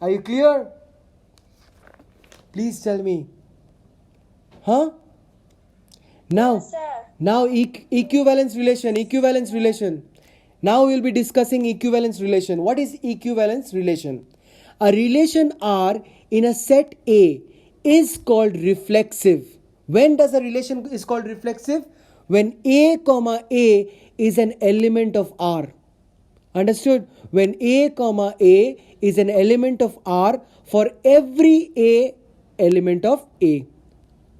Are you clear? Please tell me. Huh? Now, Yes, sir. now equivalence relation. Now we'll be discussing equivalence relation. What is equivalence relation? A relation R in a set A is called reflexive. When does a relation is called reflexive? When A comma A is an element of R. Understood? When A comma A is an element of R for every A element of A.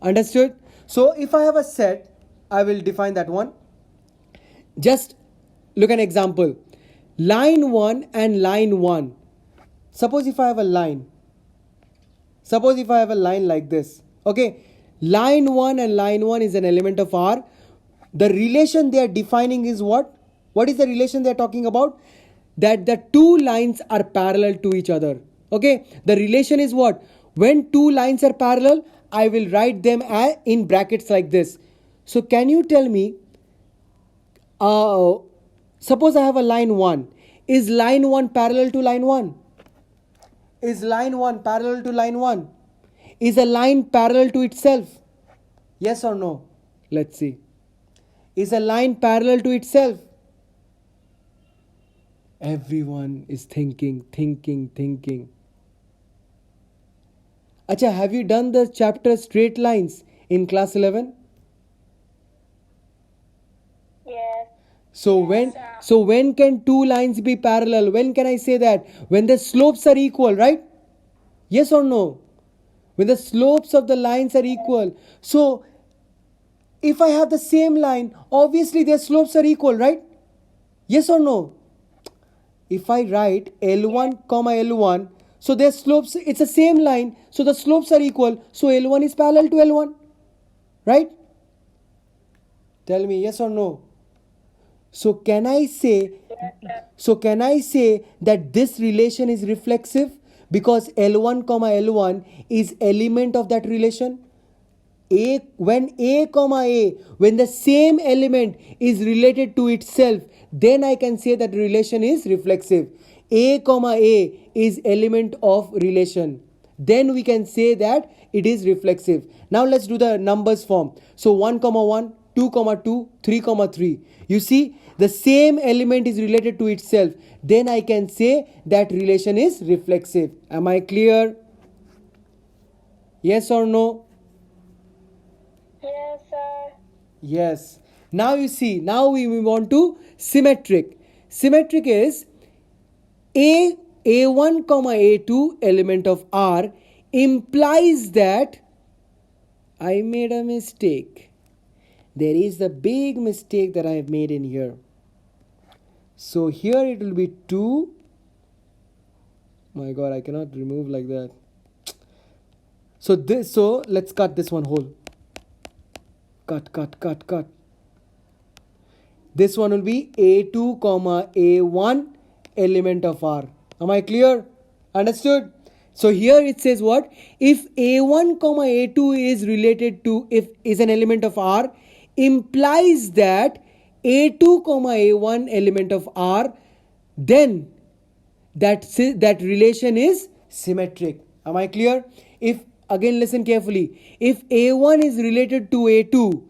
Understood? So if I have a set, I will define that one. Just look at an example. Line 1 and line 1. Suppose if I have a line. Suppose if I have a line like this. Okay. Line 1 and line 1 is an element of R. The relation they are defining is what? What is the relation they are talking about? That the two lines are parallel to each other. Okay. The relation is what? When two lines are parallel, I will write them in brackets like this. So can you tell me, suppose I have a line 1. Is line 1 parallel to line 1? Is line 1 parallel to line 1? Is a line parallel to itself? Yes or no? Let's see. Is a line parallel to itself? Everyone is thinking. Acha, have you done the chapter straight lines in class 11? Yes. So when can two lines be parallel? When can I say that? When the slopes are equal, right? Yes or no? When the slopes of the lines are equal. So if I have the same line, obviously their slopes are equal, right? Yes or no? If I write L1 comma L1, so their slopes, it's the same line, so the slopes are equal, so L1 is parallel to L1, right? Tell me yes or no. So can I say that this relation is reflexive because L1 comma L1 is element of that relation? When A comma A, when the same element is related to itself, then I can say that relation is reflexive. A comma A is element of relation. Then we can say that it is reflexive. Now let's do the numbers form. So 1 comma 1, 2 comma 2, 3 comma 3. You see, the same element is related to itself. Then I can say that relation is reflexive. Am I clear? Yes or no? Yes, sir. Yes. Now you see, now we move on to symmetric. Symmetric is A1 comma A2 element of R implies that I made a mistake. There is a big mistake that I have made in here. So here it will be 2. My God, I cannot remove like that. So let's cut this one whole. Cut. This one will be A2 comma A1 element of R. Am I clear? Understood? So here it says what? If A1 comma A2 is related to, if is an element of R, implies that A2 comma A1 element of R, then that relation is symmetric. Am I clear? If again listen carefully, if A1 is related to A2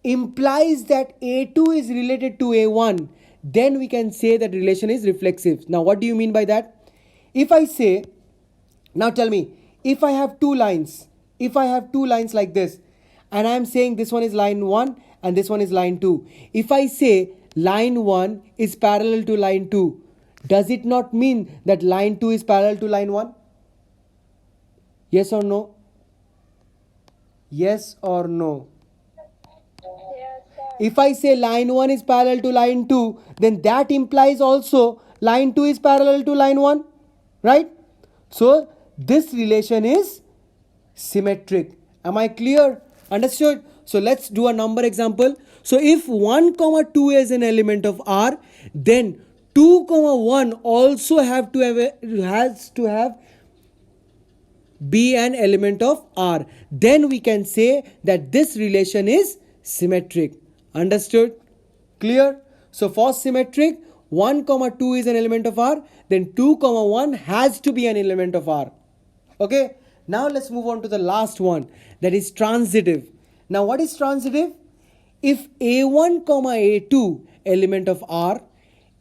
implies that A2 is related to A1, then we can say that relation is reflexive. Now what do you mean by that? If I say, now tell me, if I have two lines like this, and I am saying this one is line 1 and this one is line 2. If I say line 1 is parallel to line 2, does it not mean that line 2 is parallel to line 1? Yes or no? Yes or no? Yes, sir. If I say line 1 is parallel to line 2, then that implies also line 2 is parallel to line 1, right? So this relation is symmetric. Am I clear? Understood? So let's do a number example. So if 1 comma 2 is an element of R, then 2 comma 1 also has to have be an element of R. Then we can say that this relation is symmetric. Understood? Clear? So for symmetric, 1 comma 2 is an element of R, then 2 comma 1 has to be an element of R. Okay, now let's move on to the last one, that is transitive. Now what is transitive? If A1 comma A2 element of R,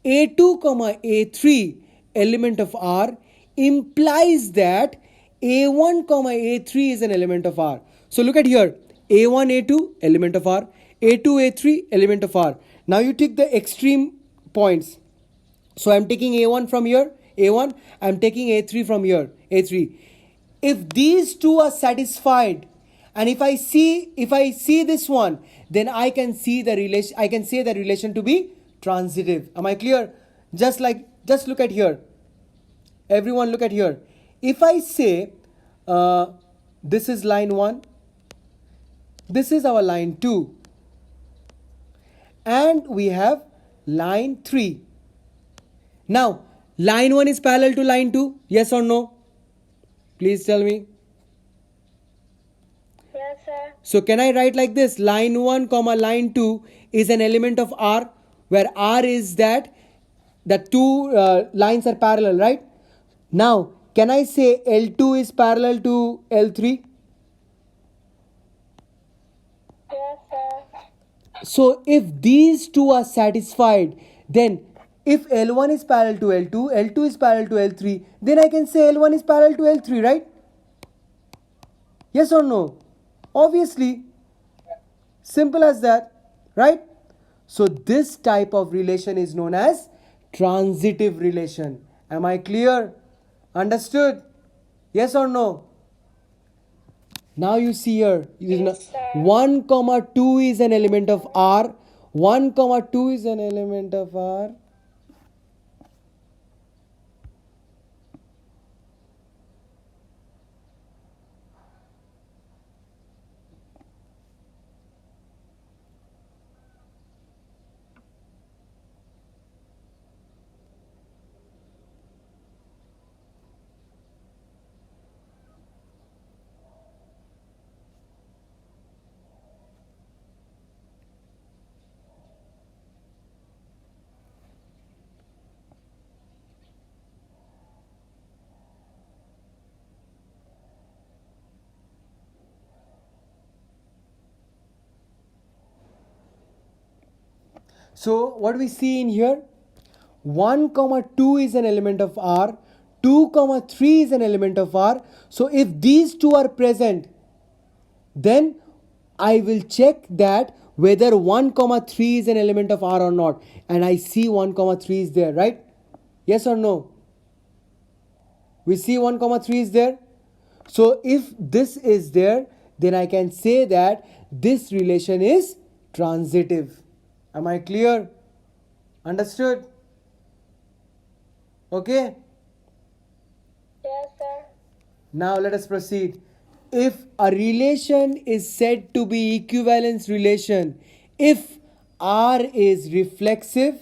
A2 comma A3 element of R implies that A1 comma A3 is an element of R. So look at here, A1 A2 element of R, A2 A3 element of R. Now you take the extreme points. So I'm taking A1 from here, A1, I'm taking A3 from here, A3. If these two are satisfied, and if I see this one, then I can say the relation to be transitive. Am I clear? Just look at here. Everyone look at here. If I say this is line 1, this is our line 2, and we have line 3. Now, line 1 is parallel to line 2, yes or no? Please tell me. Yes, sir. So can I write like this? Line 1 comma line 2 is an element of R, where R is that the two lines are parallel, right? Now, can I say L2 is parallel to L3? Yes, sir. So if these two are satisfied, then if L1 is parallel to L2, L2 is parallel to L3, then I can say L1 is parallel to L3, right? Yes or no? Obviously. Simple as that, right? So this type of relation is known as transitive relation. Am I clear? Understood? Yes or no? Now you see here, Yes, sir. 1 comma 2 is an element of R. 1 comma 2 is an element of R. So what we see in here, 1 comma 2 is an element of R, 2 comma 3 is an element of R. So if these two are present, then I will check that whether 1 comma 3 is an element of R or not, and I see 1 comma 3 is there, right? Yes or no? We see 1 comma 3 is there. So if this is there, then I can say that this relation is transitive. Am I clear? Understood? Okay. Yes, sir. Now let us proceed. If a relation is said to be equivalence relation, if R is reflexive,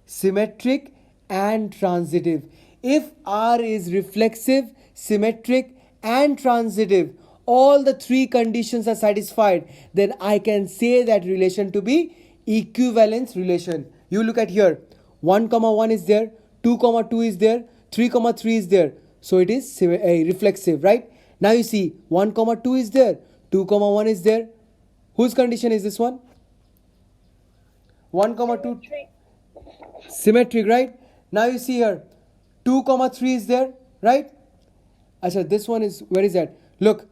symmetric and transitive. If R is reflexive, symmetric and transitive, all the three conditions are satisfied, then I can say that relation to be equivalence relation. You look at here, 1 comma 1 is there, 2 comma 2 is there, 3 comma 3 is there, so it is reflexive, right? Now you see 1 comma 2 is there, 2 comma 1 is there. Whose condition is this one? 1 comma 2 symmetric, right? Now you see here 2 comma 3 is there, right? Achha, this one is, where is that? Look,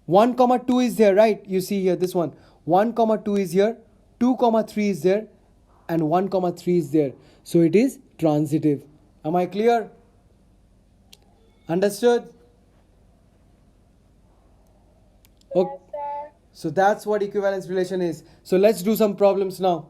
1 comma 2 is there, right? You see here this one, 1 comma 2 is here, 2 comma 3 is there, and 1 comma 3 is there, so it is transitive. Am I clear? Understood? Okay. Yes, sir. So that's what equivalence relation is. So let's do some problems now.